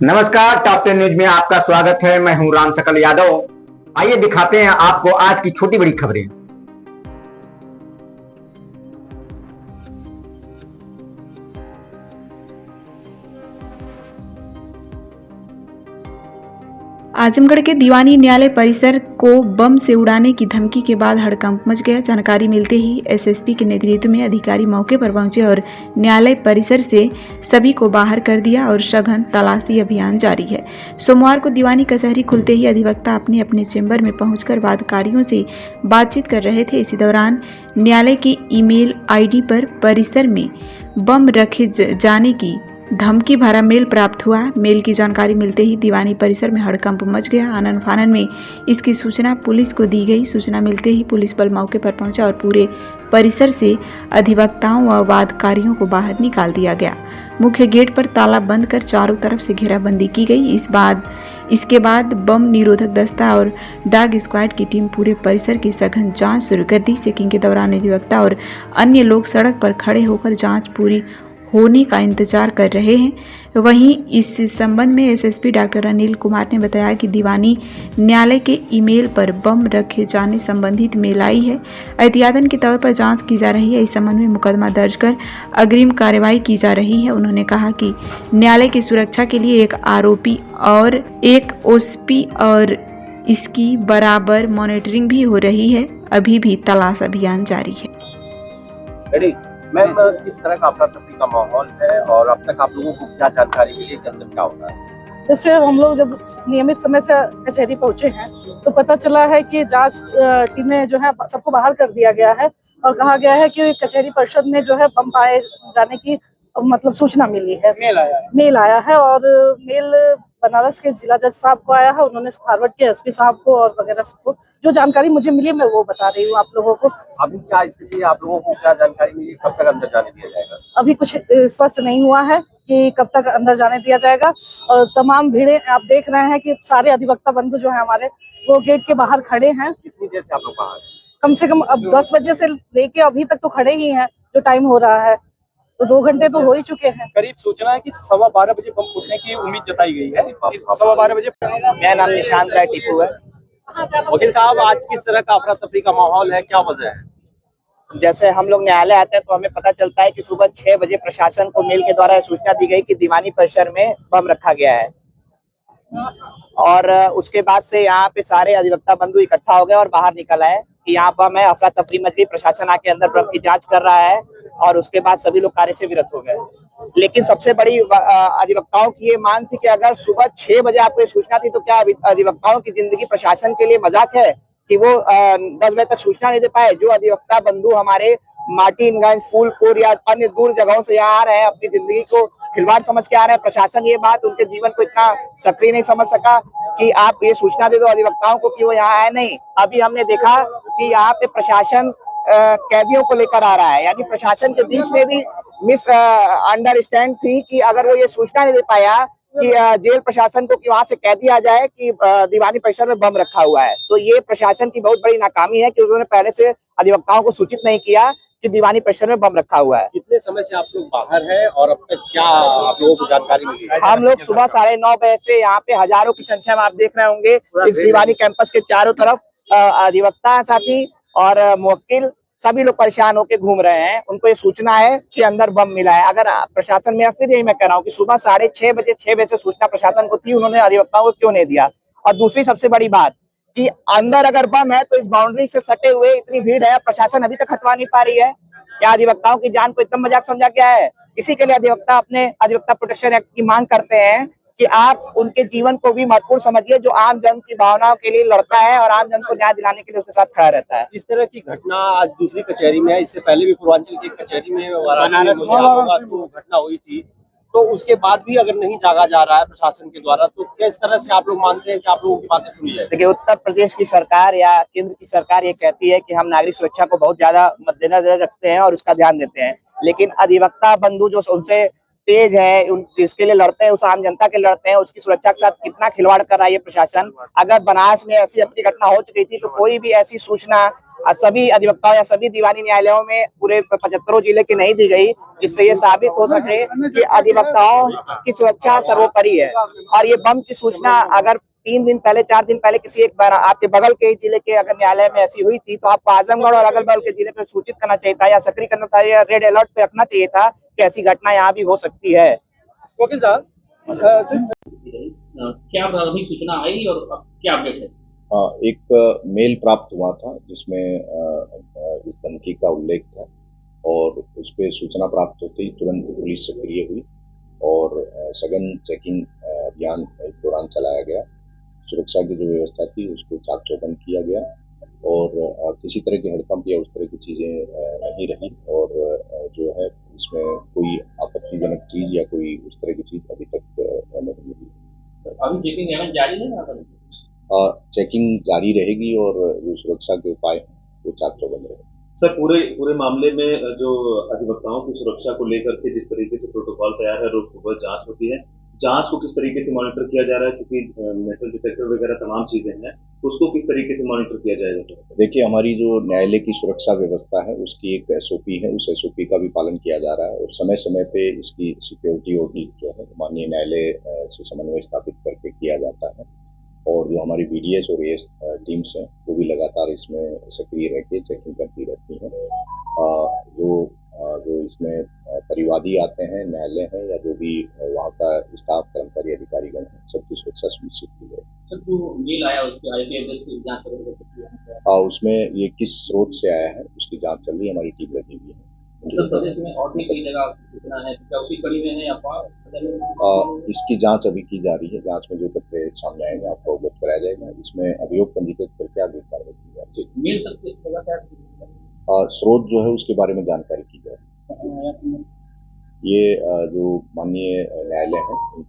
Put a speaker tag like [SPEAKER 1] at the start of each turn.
[SPEAKER 1] नमस्कार, top 10 news में आपका स्वागत है। मैं हूं राम सकल यादव। आइए दिखाते हैं आपको आज की छोटी बड़ी खबरें।
[SPEAKER 2] आजमगढ़ के दीवानी न्यायालय परिसर को बम से उड़ाने की धमकी के बाद हड़कंप मच गया। जानकारी मिलते ही एसएसपी के नेतृत्व में अधिकारी मौके पर पहुंचे और न्यायालय परिसर से सभी को बाहर कर दिया और सघन तलाशी अभियान जारी है। सोमवार को दीवानी कचहरी खुलते ही अधिवक्ता अपने अपने चेंबर में पहुंचकर वादकारियों से बातचीत कर रहे थे। इसी दौरान न्यायालय की ईमेल आईडी पर परिसर में बम रखे जाने की धमकी भरा मेल प्राप्त हुआ। मेल की जानकारी मिलते ही दीवानी परिसर में हड़कंप मच गया। आनन फानन में इसकी सूचना पुलिस को दी गई। सूचना मिलते ही पुलिस बल मौके पर पहुंचा और पूरे परिसर से अधिवक्ताओं व वादकारियों को बाहर निकाल दिया गया। मुख्य गेट पर ताला बंद कर चारों तरफ से घेराबंदी की गई। इसके बाद बम निरोधक दस्ता और डॉग स्क्वाड की टीम पूरे परिसर की सघन जांच शुरू कर दी। चेकिंग के दौरान अधिवक्ता और अन्य लोग सड़क पर खड़े होकर जांच पूरी होने का इंतजार कर रहे हैं। वहीं इस संबंध में एसएसपी डॉक्टर अनिल कुमार ने बताया कि दीवानी न्यायालय के ईमेल पर बम रखे जाने संबंधित मेल आई है। एहतियातन के तौर पर जांच की जा रही है। इस संबंध में मुकदमा दर्ज कर अग्रिम कार्रवाई की जा रही है। उन्होंने कहा कि न्यायालय की सुरक्षा के लिए एक आरोपी और एक ओएसपी और इसकी बराबर मॉनिटरिंग भी हो रही है। अभी भी तलाश अभियान जारी है।
[SPEAKER 3] मैम, किस तरह का अफरा तफरी का माहौल है और अब तक आप लोगों को क्या जानकारी मिली कि अंदर क्या होता है?
[SPEAKER 4] जैसे हम लोग जब नियमित समय से कचहरी पहुंचे हैं तो पता चला है कि जांच टीमें जो है सबको बाहर कर दिया गया है और कहा गया है कि कचहरी परिषद में जो है बम पाए जाने की मतलब सूचना मिली है। मेल आया है और मेल बनारस के जिला जज साहब को आया है। उन्होंने फॉरवर्ड किया एसपी साहब को और वगैरह सबको। जो जानकारी मुझे मिली मैं वो बता रही हूँ आप लोगों को।
[SPEAKER 3] अभी क्या स्थिति है, आप लोगों को क्या जानकारी मिली, कब तक अंदर जाने दिया जाएगा?
[SPEAKER 4] अभी कुछ स्पष्ट नहीं हुआ है कि कब तक अंदर जाने दिया जाएगा और तमाम भीड़ें आप देख रहे हैं कि सारे अधिवक्ता बंधु जो है हमारे वो गेट के बाहर खड़े हैं।
[SPEAKER 3] कितनी देर से आप लोग बाहर?
[SPEAKER 4] कम से कम अब 10 बजे से लेके अभी तक तो खड़े ही हैं जो टाइम हो रहा है, तो 2 घंटे तो हो ही चुके हैं।
[SPEAKER 3] करीब सूचना है कि 12:15 बजे बम फूटने की उम्मीद जताई गई है। 12:15 बजे।
[SPEAKER 5] मेरा नाम निशांत राय टीपू है।
[SPEAKER 3] वकील साहब, आज किस तरह का अफरा तफरी का माहौल है, क्या वजह है?
[SPEAKER 5] जैसे हम लोग न्यायालय आते हैं तो हमें पता चलता है कि सुबह 6 बजे प्रशासन को मेल के द्वारा सूचना दी गई कि दीवानी परिसर में बम रखा गया है और उसके बाद से यहाँ पे सारे अधिवक्ता बंधु इकट्ठा हो गए और बाहर निकल आए कि यहाँ बम है। अफरा तफरी मच गई, प्रशासन आके अंदर बम की जांच कर रहा है और उसके बाद सभी लोग कार्य से विरत हो गए। लेकिन सबसे बड़ी अधिवक्ताओं की ये मांग थी कि अगर सुबह 6 बजे आपको सूचना थी तो क्या अधिवक्ताओं की जिंदगी प्रशासन के लिए मजाक है कि वो 10 बजे तक सूचना नहीं दे पाए? जो अधिवक्ता बंधु हमारे मार्टिनगंज, फूलपुर या अन्य दूर जगहों से यहाँ आ रहे हैं, अपनी जिंदगी को खिलवाड़ समझ के आ रहे हैं, प्रशासन ये बात उनके जीवन को इतना सक्रिय नहीं समझ सका कि आप ये सूचना दे दो अधिवक्ताओं को कि वो यहाँ आए नहीं। अभी हमने देखा कि यहाँ पे प्रशासन कैदियों को लेकर आ रहा है, यानी प्रशासन के बीच में भी मिस अंडरस्टैंड थी कि अगर वो ये सूचना नहीं दे पाया कि जेल प्रशासन को कि वहां से कैदी आ जाए कि दीवानी परिसर में बम रखा हुआ है, तो ये प्रशासन की बहुत बड़ी नाकामी है कि उन्होंने पहले से अधिवक्ताओं को सूचित नहीं किया कि दीवानी परिसर में बम रखा हुआ है।
[SPEAKER 3] कितने समय से आप लोग बाहर हैं और अब तक क्या आप लोगों को जानकारी मिली?
[SPEAKER 5] हम लोग सुबह 9:30 बजे से यहाँ पे हजारों की संख्या में आप देख रहे होंगे इस दीवानी कैंपस के चारों तरफ अधिवक्ता साथी और मुवक्किल सभी लोग परेशान होकर घूम रहे हैं। उनको ये सूचना है कि अंदर बम मिला है। अगर प्रशासन में फिर यही मैं कह रहा हूँ कि सुबह 6:30 बजे 6 बजे से सूचना प्रशासन को थी, उन्होंने अधिवक्ताओं को क्यों नहीं दिया? और दूसरी सबसे बड़ी बात कि अंदर अगर बम है तो इस बाउंड्री से सटे हुए इतनी भीड़ है, प्रशासन अभी तक हटवा नहीं पा रही है। क्या अधिवक्ताओं की जान को इतना मजाक समझा गया है? इसी के लिए अधिवक्ता अपने अधिवक्ता प्रोटेक्शन एक्ट की मांग करते हैं कि आप उनके जीवन को भी महत्वपूर्ण समझिए, जो आम जन की भावनाओं के लिए लड़ता है और आम जन को न्याय दिलाने के लिए उसके साथ खड़ा रहता है।
[SPEAKER 3] इस तरह की घटना आज दूसरी कचहरी में है, इससे पहले भी पूर्वांचल की कचहरी में बनारस में घटना हुई थी, तो उसके बाद भी अगर नहीं जागा जा रहा है प्रशासन के द्वारा, तो किस तरह से आप लोग मानते हैं कि आप लोगों की बातें सुनी जाए?
[SPEAKER 5] देखिए, उत्तर प्रदेश की सरकार या केंद्र की सरकार ये कहती है कि हम नागरिक सुरक्षा को बहुत ज्यादा मद्देनजर रखते हैं और उसका ध्यान देते हैं, लेकिन अधिवक्ता बंधु जो उनसे तेज है, उन जिसके लिए लड़ते हैं, उस आम जनता के लड़ते हैं, उसकी सुरक्षा के साथ कितना खिलवाड़ कर रहा है ये प्रशासन। अगर बनारस में ऐसी अपनी घटना हो चुकी थी तो कोई भी ऐसी सूचना सभी अधिवक्ताओं या सभी दीवानी न्यायालयों में पूरे 75 जिले की नहीं दी गई, जिससे ये साबित हो सके कि अधिवक्ताओं की सुरक्षा सर्वोपरि है। और ये बम की सूचना अगर 3 दिन पहले 4 दिन पहले किसी एक बार आपके बगल के जिले के अगर न्यायालय में ऐसी हुई थी तो आपको आजमगढ़ और अगल बगल के जिले को सूचित करना चाहिए था या सक्रिय करना था या रेड अलर्ट पे रखना चाहिए था कि ऐसी घटना यहाँ भी हो सकती है।
[SPEAKER 3] ओके सर,
[SPEAKER 6] क्या प्रारंभिक सूचना आई और अब क्या अपडेट है?
[SPEAKER 7] एक मेल प्राप्त हुआ था जिसमें इस धमकी का उल्लेख था और उस पर सूचना प्राप्त होते ही तुरंत पुलिस सक्रिय हुई और सघन चेकिंग अभियान इस दौरान चलाया गया। सुरक्षा की जो व्यवस्था थी उसको चाक चौबंद किया गया और किसी तरह की हड़कंप या उस तरह की चीज़ें नहीं रही और जो है इसमें कोई आपत्तिजनक चीज़ या कोई उस तरह की चीज़ अभी तक नहीं मिली।
[SPEAKER 6] अभी चेकिंग जारी है?
[SPEAKER 7] चेकिंग जारी रहेगी और जो सुरक्षा के उपाय वो चाक चौबंद रहेंगे।
[SPEAKER 8] सर, पूरे मामले में जो अधिवक्ताओं की सुरक्षा को लेकर के जिस तरीके से प्रोटोकॉल तैयार है, रोज सुबह जांच होती है, जांच को किस तरीके से मॉनिटर किया जा रहा है, क्योंकि मेटल डिटेक्टर वगैरह तमाम चीजें हैं, उसको किस तरीके से मॉनिटर किया जाएगा?
[SPEAKER 7] देखिए, हमारी जो न्यायालय की सुरक्षा व्यवस्था है उसकी एक एसओपी है, उस एसओपी का भी पालन किया जा रहा है और समय समय पे इसकी सिक्योरिटी ऑडिट जो है माननीय न्यायालय से समन्वय स्थापित करके किया जाता है और जो हमारी बीडीएस और एएस टीम्स हैं वो भी लगातार इसमें सक्रिय रह के चेकिंग करती रहती हैं। जो इसमें परिवादी आते हैं, न्यायालय है या जो भी वहाँ का स्टाफ कर्मचारी अधिकारीगण है, सबकी सुरक्षा सुनिश्चित की जाए।
[SPEAKER 6] सर, जो मेल आया उसके आईपी एड्रेस की जांच करेंगे?
[SPEAKER 7] उसमें ये किस स्रोत से आया है उसकी जांच चल रही है, हमारी टीम लगी हुई है।
[SPEAKER 6] प्रदेश में और भी कई जगह सूचना है, क्या उसी कड़ी में है या
[SPEAKER 7] इसकी जांच अभी की जा रही है। जांच में जो तथ्य सामने आएंगे आपको अवगत कराया जाएगा। इसमें अभियोग पंजीकृत करके आगे कार्रवाई की जाएगी।
[SPEAKER 6] मेल सबसे जगह क्या
[SPEAKER 7] स्रोत जो है उसके बारे में जानकारी की जाए। ये जो माननीय न्यायालय है